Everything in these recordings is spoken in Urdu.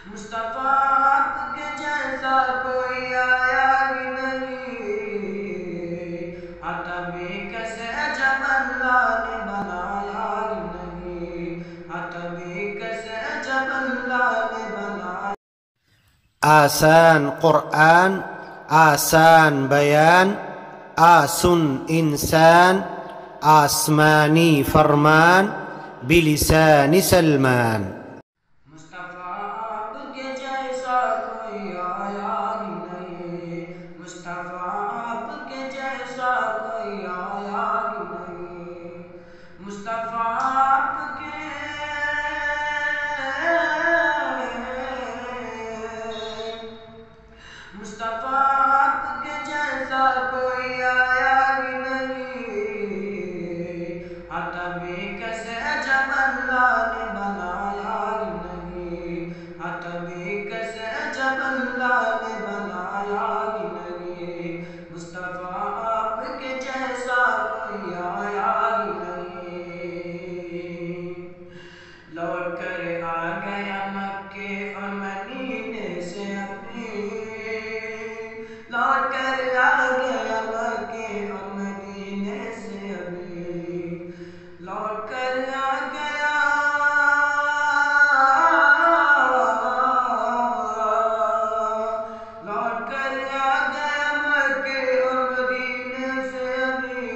مصطفیٰ آپ کے جیسا کوئی آیا ہی نہیں، عتب کسے جب اللہ نے بنایا ہی نہیں، عتب کسے جب اللہ نے بنایا۔ آسان قرآن، آسان بیان، آسن انسان، آسمانی فرمان بلسان سلمان۔ مصطفیٰ آپ کے جیسا کوئی آیا ہی نہیں، مصطفیٰ آپ کے جیسا کوئی آیا ہی نہیں، مصطفیٰ آپ کے مصطفیٰ آپ کے جیسا کوئی آیا ہی نہیں، عتب کسے جب اللہ نے بنایا ہی نہیں، عتب کسے جب اللہ نے بنایا ہی نہیں، مصطفیٰ آپ کے جیسا کوئی آیا ہی نہیں۔ لوٹ کر آ گیا مکے اور مدینے سے اپنے، لوٹ کر آ گیا مکے اور مدینے سے ابھی، لوٹ کر آ گیا لوٹ کر آ گیا مکے اور مدینے سے ابھی،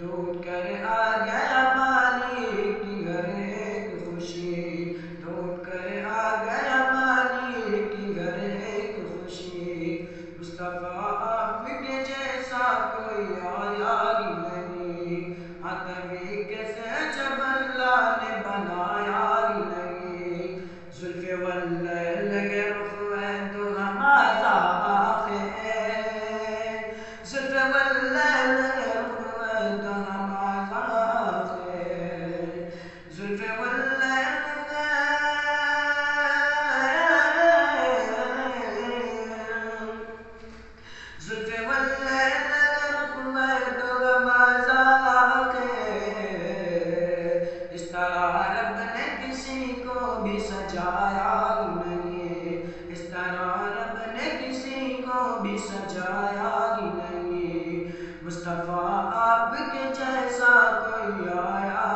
لوٹ کر آ گیا مالک کی گھر ایک خوشی، لوٹ کر آ گیا مالک کی گھر ایک خوشی، مصطفیٰ آپ کے جیسا کوئی آیا ہی نہیں، عتب کسے جب اللہ نے بنایا ہی نہیں، زلف واللیل لگے رخ ہے دو ہمارا آخر، زلف واللیل لگے رخ ہے دو ہمارا آخر، زلف واللیل زلف واللیل لگے رخ ہے دو ہمارا آخر، اس طرح رب نے کسی کو بھی سجایا ہی نہیں، اس طرح رب نے کسی کو بھی سجایا ہی نہیں، مصطفیٰ آپ کے جیسا کوئی آیا